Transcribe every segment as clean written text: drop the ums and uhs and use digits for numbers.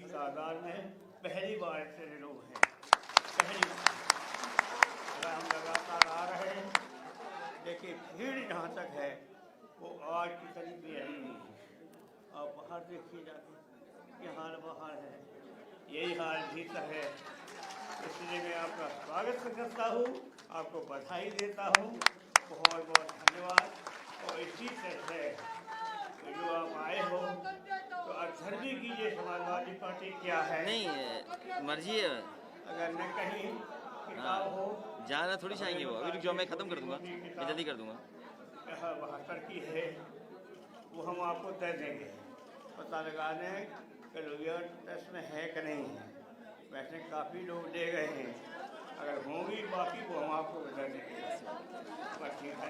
तादाद में पहली बार ऐसे लोग हैं, पहली बार। अगर हम लगातार आ रहे हैं, देखिए भीड़ जहाँ तक है वो आज की करीब भी आई नहीं है। आप बाहर देखिए जाके, ये हाल बाहर है, यही हाल भीतर है। इसलिए मैं आपका स्वागत करता हूँ, आपको बधाई देता हूँ, बहुत बहुत धन्यवाद। और इसी तरह से जो आप आए हो तो अधर्मी कीजिए, समाजवादी पार्टी क्या है, नहीं मर्जी है। अगर न कहीं किताब हो जाना थोड़ी चाहेंगे वो, अभी रुक जाओ, मैं ख़त्म कर दूंगा, मैं जल्दी कर दूंगा। 72 की है वो हम आपको दे देंगे, पता लगाने कि लोहिया टेस्ट में है कि नहीं है। वैसे काफ़ी लोग दे गए हैं, अगर होंगी बाकी को हम आपको बता देंगे, बस ठीक है।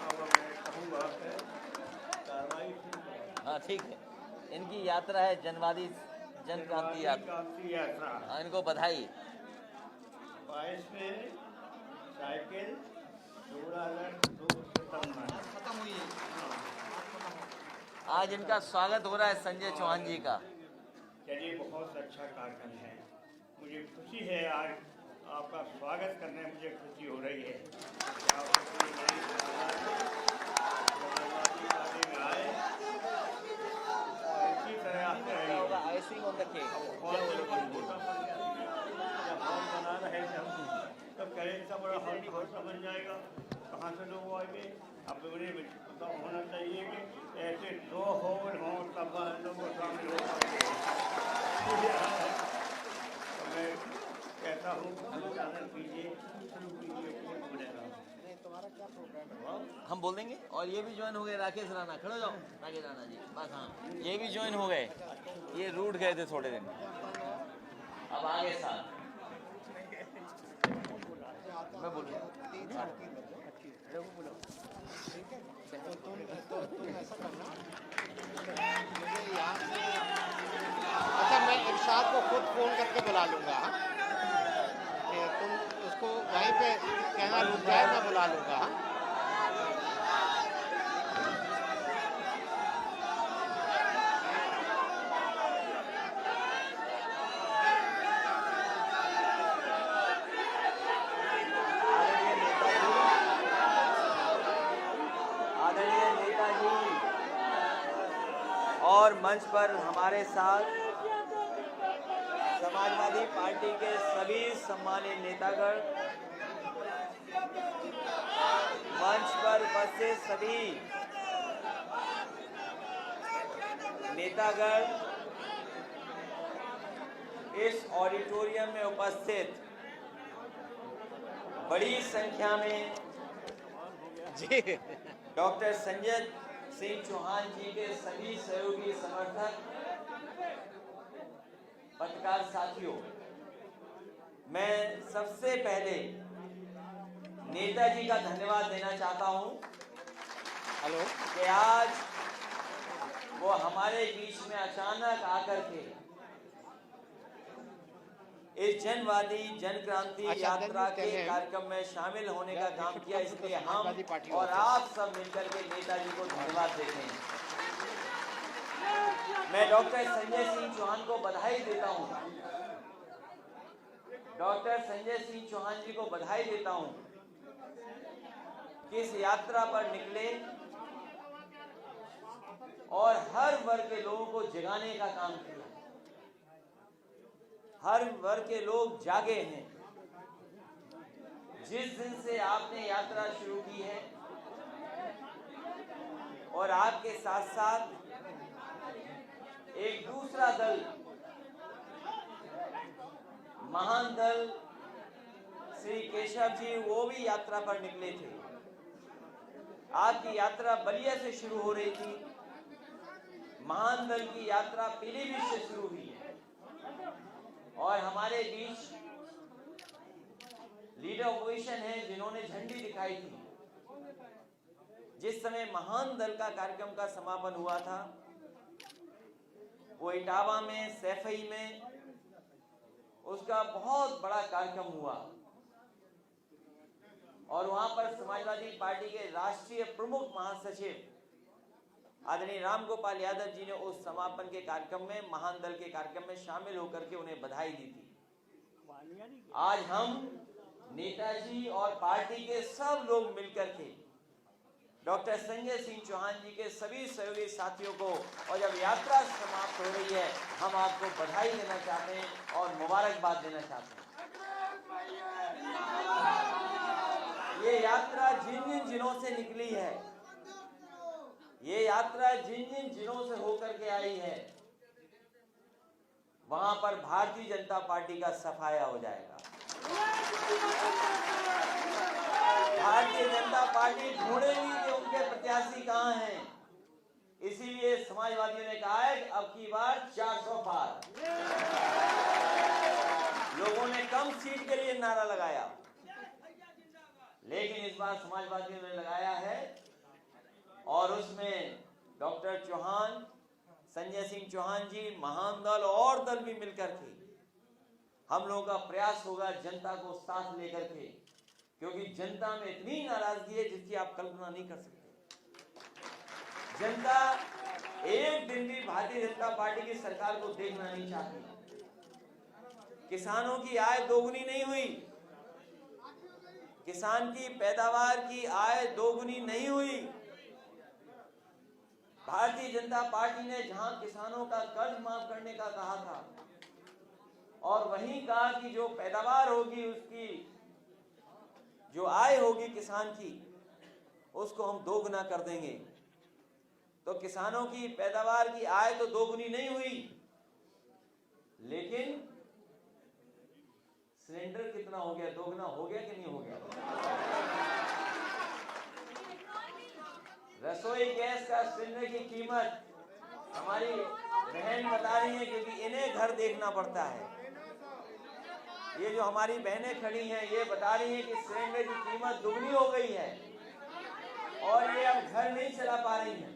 अब मैं कहूँगा कार्रवाई। हाँ ठीक है, इनकी यात्रा है जनवादी जन क्रांति यात्रा, इनको बधाई। 22 में साइकिल 16 सितंबर खत्म हुई है। आज इनका स्वागत हो रहा है संजय चौहान जी का। चलिए, बहुत अच्छा कार्यक्रम है, मुझे खुशी है। आज आपका स्वागत करने में मुझे खुशी हो रही है। आप में आए और इसी तरह आते रहिए। हॉल बना रहे थे हम, तब कह रहे इतना बड़ा हॉल बन जाएगा, कहाँ से लोग आएंगे। अब उन्हें पता होना चाहिए कि ऐसे 2 हॉल हों तब लोगों शामिल हो पाएंगे। तो मैं कहता हूँ कीजिए, शुरू कीजिए, कौन बोलेगा। हम बोल देंगे। और ये भी ज्वाइन हो गए, राकेश राणा, खड़े हो जाओ राकेश राणा जी, बस। हाँ, ये भी ज्वाइन हो गए, ये रूठ गए थे थोड़े दिन, अब आगे साथ मैं बोलूँ। अच्छा, मैं इरशाद को खुद फोन करके बुला लूंगा। तुम उसको वहीं पे कहना रुक जाए, मैं बुला लूंगा। और मंच पर हमारे साथ समाजवादी पार्टी के सभी सम्मानित नेतागण, मंच पर उपस्थित सभी नेतागण, इस ऑडिटोरियम में उपस्थित बड़ी संख्या में डॉक्टर संजय सिंह चौहान जी के सभी सहयोगी समर्थक, पत्रकार साथियों, मैं सबसे पहले नेताजी का धन्यवाद देना चाहता हूं कि आज वो हमारे बीच में अचानक आकर के इस जनवादी जन क्रांति यात्रा के कार्यक्रम में शामिल होने का काम किया। इसलिए हम और आप सब मिलकर के नेताजी को धन्यवाद देते हैं। मैं डॉक्टर संजय सिंह चौहान को बधाई देता हूं, डॉक्टर संजय सिंह चौहान जी को बधाई देता हूं कि इस यात्रा पर निकले और हर वर्ग के लोगों को जगाने का काम किया। हर वर्ग के लोग जागे हैं। जिस दिन से आपने यात्रा शुरू की है और आपके साथ साथ एक दूसरा दल, महान दल श्री केशव जी, वो भी यात्रा पर निकले थे। आपकी यात्रा बलिया से शुरू हो रही थी, महान दल की यात्रा पीलीभीत से शुरू हुई है और हमारे बीच लीडर ऑपोजिशन है जिन्होंने झंडी दिखाई थी। जिस समय महान दल का कार्यक्रम का समापन हुआ था वो इटावा में, सैफई में उसका बहुत बड़ा कार्यक्रम हुआ और वहां पर समाजवादी पार्टी के राष्ट्रीय प्रमुख महासचिव आदरणीय राम गोपाल यादव जी ने उस समापन के कार्यक्रम में, महान दल के कार्यक्रम में शामिल होकर के उन्हें बधाई दी थी। आज हम नेताजी और पार्टी के सब लोग मिलकर के डॉक्टर संजय सिंह चौहान जी के सभी सहयोगी साथियों को, और जब यात्रा समाप्त हो रही है, हम आपको बधाई देना चाहते हैं और मुबारकबाद देना चाहते हैं। ये यात्रा जिन जिन जिलों से निकली है, ये यात्रा जिन जिन जिलों से होकर के आई है, वहां पर भारतीय जनता पार्टी का सफाया हो जाएगा। भारतीय जनता पार्टी ढूंढेगी कि उनके प्रत्याशी कहां हैं। इसीलिए समाजवादियों ने कहा है कि अब की बार 400 पार। लोगों ने कम सीट के लिए नारा लगाया, लेकिन इस बार समाजवादियों ने लगाया है, और उसमें डॉक्टर चौहान, संजय सिंह चौहान जी, महान दल और दल भी मिलकर के हम लोगों का प्रयास होगा जनता को साथ लेकर के, क्योंकि जनता में इतनी नाराजगी है जिसकी आप कल्पना नहीं कर सकते। जनता एक दिन भी भारतीय जनता पार्टी की सरकार को देखना नहीं चाहती। किसानों की आय दोगुनी नहीं हुई, किसान की पैदावार की आय दोगुनी नहीं हुई। भारतीय जनता पार्टी ने जहां किसानों का कर्ज माफ करने का कहा था, और वहीं कहा कि जो पैदावार होगी, उसकी जो आय होगी किसान की, उसको हम दोगुना कर देंगे। तो किसानों की पैदावार की आय तो दोगुनी नहीं हुई, लेकिन सिलेंडर कितना हो गया, दोगुना हो गया कि नहीं हो गया? रसोई गैस का सिलेंडर की कीमत हमारी बहन बता रही है, क्योंकि इन्हें घर देखना पड़ता है। ये जो हमारी बहनें खड़ी हैं, ये बता रही हैं कि सिलेंडर की कीमत दुगनी हो गई है और ये अब घर नहीं चला पा रही हैं,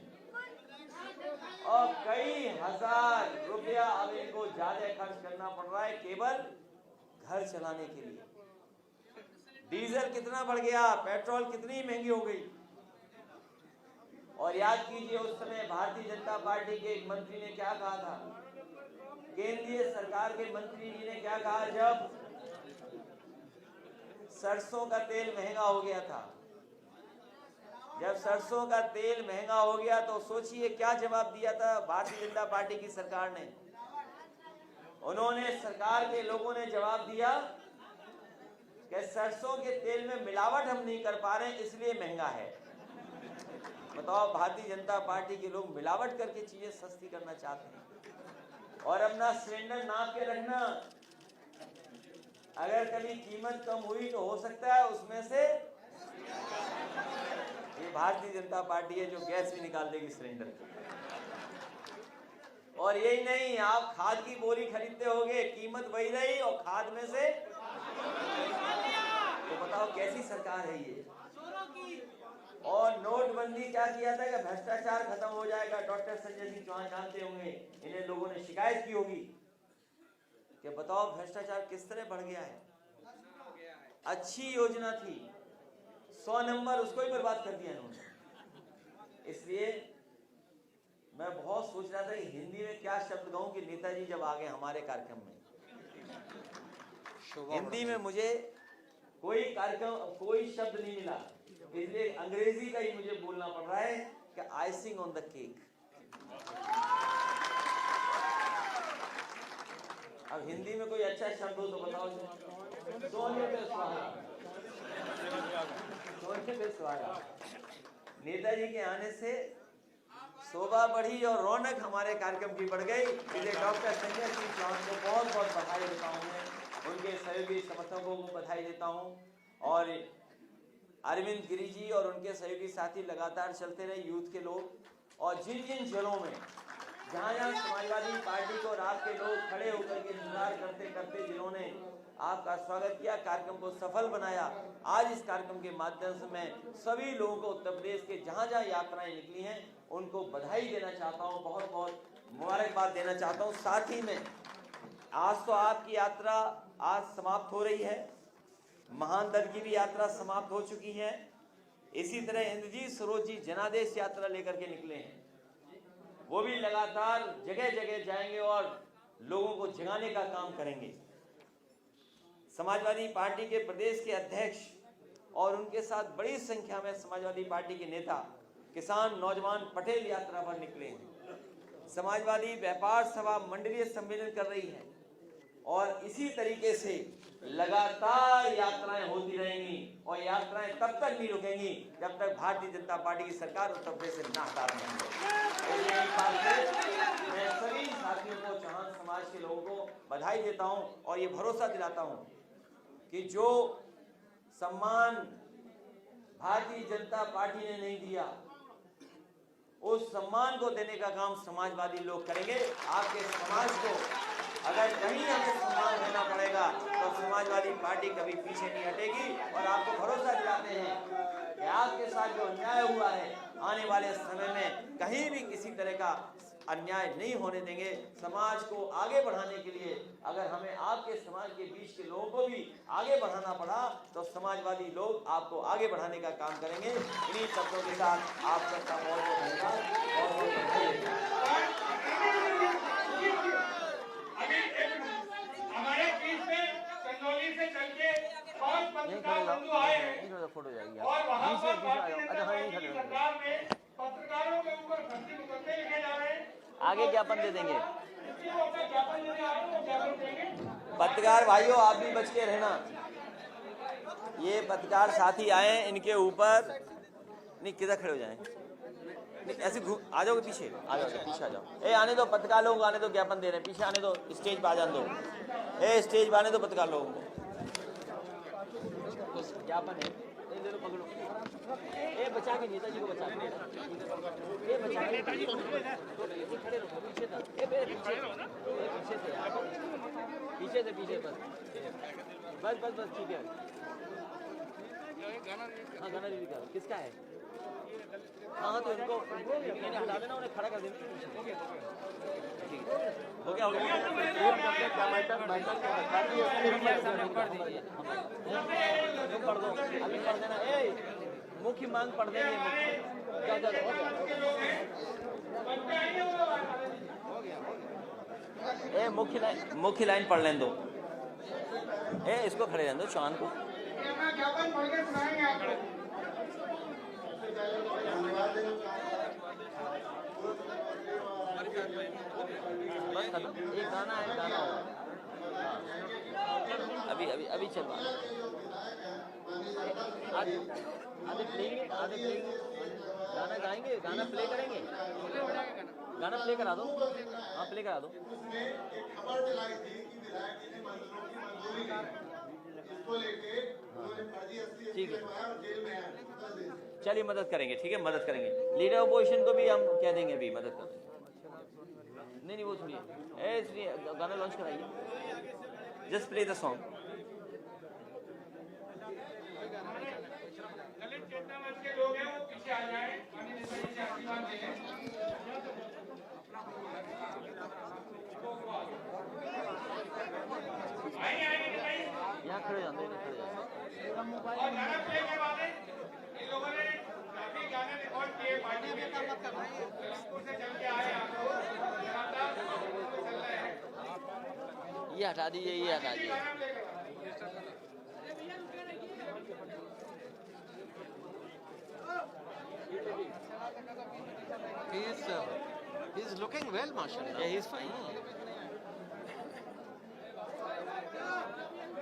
और कई हजार रुपया अब इनको ज्यादा खर्च करना पड़ रहा है केवल घर चलाने के लिए। डीजल कितना बढ़ गया, पेट्रोल कितनी महंगी हो गई। और याद कीजिए, उस समय भारतीय जनता पार्टी के एक मंत्री ने क्या कहा था, केंद्रीय सरकार के मंत्री जी ने क्या कहा, जब सरसों का तेल महंगा हो गया था, जब सरसों का तेल महंगा हो गया तो सोचिए क्या जवाब दिया था भारतीय जनता पार्टी की सरकार ने। उन्होंने, सरकार के लोगों ने जवाब दिया कि सरसों के तेल में मिलावट हम नहीं कर पा रहे हैं, इसलिए महंगा है। बताओ, भारतीय जनता पार्टी के लोग मिलावट करके चीजें सस्ती करना चाहते हैं। और अपना सिलेंडर नाप के रखना, अगर कभी कीमत कम हुई तो हो सकता है उसमें से ये भारतीय जनता पार्टी है जो गैस भी निकाल देगी सिलेंडर। और यही नहीं, आप खाद की बोरी खरीदते होगे, कीमत वही रही और खाद में से, तो बताओ कैसी सरकार है ये। और नोटबंदी क्या किया था कि भ्रष्टाचार खत्म हो जाएगा। डॉक्टर संजय सिंह चौहान जानते होंगे, इन्हें लोगों ने शिकायत की होगी कि बताओ भ्रष्टाचार किस तरह बढ़ गया है। अच्छी योजना थी, 100 नंबर, उसको ही बर्बाद कर दिया इन्होंने। इसलिए मैं बहुत सोच रहा था कि हिंदी में क्या शब्द गाऊं कि नेताजी जब आ गए हमारे कार्यक्रम में। हिंदी में मुझे कोई शब्द नहीं मिला, इसलिए अंग्रेजी का ही मुझे बोलना पड़ रहा है कि आइसिंग ऑन द केक। अब हिंदी में कोई अच्छा शब्द हो तो बताओ। सोने पे सुहागा, सोने पे सुहागा। नेताजी के आने से शोभा बढ़ी और रौनक हमारे कार्यक्रम की बढ़ गई। इसलिए डॉक्टर संजय सिंह चौहान को बहुत बहुत बधाई देता हूँ मैं, उनके सहयोगी समर्थकों को बधाई देता हूँ, और अरविंद गिरी जी और उनके सहयोगी साथी लगातार चलते रहे, यूथ के लोग। और जिन जिन जिलों में जहाँ जहाँ समाजवादी पार्टी को रात के लोग खड़े होकर के इंतजार करते करते जिन्होंने आपका स्वागत किया, कार्यक्रम को सफल बनाया, आज इस कार्यक्रम के माध्यम से मैं सभी लोगों को उत्तर प्रदेश के जहाँ जहाँ यात्राएं निकली हैं उनको बधाई देना चाहता हूँ, बहुत बहुत मुबारकबाद देना चाहता हूँ। साथ ही में आज तो आपकी यात्रा आज समाप्त हो रही है, महान दल की भी यात्रा समाप्त हो चुकी है। इसी तरह इंद्रजीत सरोज जी जनादेश यात्रा लेकर के निकले हैं। वो भी लगातार जगह जगह जाएंगे और लोगों को जगाने का काम करेंगे। समाजवादी पार्टी के प्रदेश के अध्यक्ष और उनके साथ बड़ी संख्या में समाजवादी पार्टी के नेता, किसान, नौजवान पटेल यात्रा पर निकले हैं। समाजवादी व्यापार सभा मंडलीय सम्मेलन कर रही है और इसी तरीके से लगातार यात्राएं होती रहेंगी और यात्राएं तब तक नहीं रुकेंगी जब तक भारतीय जनता पार्टी की सरकार उत्तर प्रदेश से ना हटा नहीं। मैं सभी साथियों को, चौहान समाज के लोगों को बधाई देता हूं और ये भरोसा दिलाता हूं कि जो सम्मान भारतीय जनता पार्टी ने नहीं दिया, उस सम्मान को देने का काम समाजवादी लोग करेंगे। आपके समाज को अगर कहीं हमें सम्मान देना पड़ेगा तो समाजवादी पार्टी कभी पीछे नहीं हटेगी और आपको भरोसा दिलाते हैं कि आपके साथ जो अन्याय हुआ है, आने वाले समय में कहीं भी किसी तरह का अन्याय नहीं होने देंगे। समाज को आगे बढ़ाने के लिए अगर हमें आपके समाज के बीच के लोगों को भी आगे बढ़ाना पड़ा तो समाजवादी लोग आपको आगे बढ़ाने का काम करेंगे। इन्हीं शब्दों के साथ आप सबका बहुत बहुत धन्यवाद। हमारे बीच में चंदौली से चल के 5 पत्रकार बंधु आए हैं फोटो जाएगी और वहाँ पर भारतीय जनता पार्टी की सरकार ने पत्रकारों के ऊपर फंसी मुकदमे लिखे जा रहे हैं। आगे ज्ञापन दे देंगे। वो अपना ज्ञापन देने आए हैं, वो ज्ञापन देंगे। पत्रकार भाइयों, आप भी बच के रहना। ये पत्रकार साथी आए हैं, इनके ऊपर नहीं, किधर खड़े हो जाएं, नहीं ऐसे आ जाओगे पीछे, आ जाओगे पीछे आ जाओ। ए आने दो, पत्रकार लोगों को आने दो, ज्ञापन दे रहे हैं, पीछे आने दो, स्टेज पर आ जाने दो। ए स्टेज पर आने दो पत्रकार लोगों को, ज्ञापन है। ए ले लो, पकड़ो। ए बचा के नेताजी को बचा के, ए बचा के नेताजी को खड़े रहो पीछे तक। ए पीछे से यार, पीछे से पीछे बस बस बस ठीक है। हाँ गाना रिलीज करो, किसका है? हाँ तो इनको मैंने हटा देना, उन्हें खड़ा कर देना। ठीक है, हो गया हो गया। पढ़ दो, अभी पढ़ देना। ए मुख्य मांग पढ़ देंगे। ए मुख्य लाइन पढ़ लें दो। ए इसको खड़े रहने दो, चौहान को। ज्ञापन पढ़ के सुनाएंगे आपको। बस खत्म, एक गाना है, गाना अभी अभी अभी चल रहा है। आधे प्लेंगे, गाना गाएंगे, गाना प्ले करेंगे, गाना प्ले करा दो। हाँ प्ले करा दो। ठीक है, चलिए मदद करेंगे, ठीक है मदद करेंगे। लीडर अपोजिशन को भी हम कह देंगे, अभी मदद कर देंगे। नहीं वो सुनिए, गाना लॉन्च कराइए, जस्ट प्ले द सॉन्ग। दलित चेतना मंच के लोग हैं, वो पीछे आ जाएं, माननीय नेताजी से आशीर्वाद देंगे। यहाँ खड़े जाते हैं, खड़े जाते। और गाना प्ले के बाद इन लोगों ने काफी गाने रिकॉर्ड किए, पार्टी में लखनऊ से चल के आए आप लोग, लगातार चल रहे हैं। ये हटा दीजिए, ये हटा दीजिए। He's looking well, mashallah. Yeah, he's fine.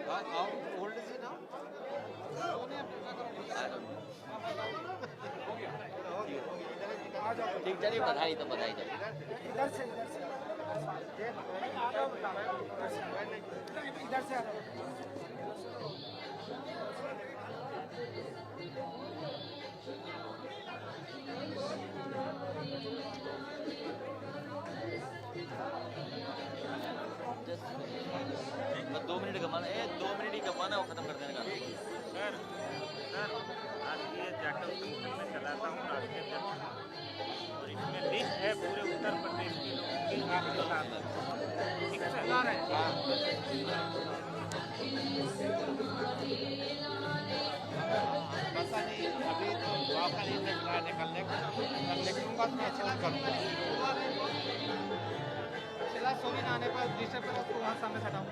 How old is he now? ठीक, चलिए बधाई तो बधाई चलिए। इधर से बस 2 मिनट कमाना है, 2 मिनट ही कमाना, वो खत्म कर देने का। सर आज ये जाकर संगठन में चलाता हूँ राष्ट्रीय अध्यक्ष, और इसमें लिस्ट है पूरे उत्तर प्रदेश के लोगों की, आप बता दें, ठीक है सर। पता नहीं, अभी तो मौका नहीं मिल रहा है निकलने का। जब निकलूंगा तो मैं चला करूँगा। चला सोनी आने पर दूसरे पर वहाँ सामने खड़ा हूँ।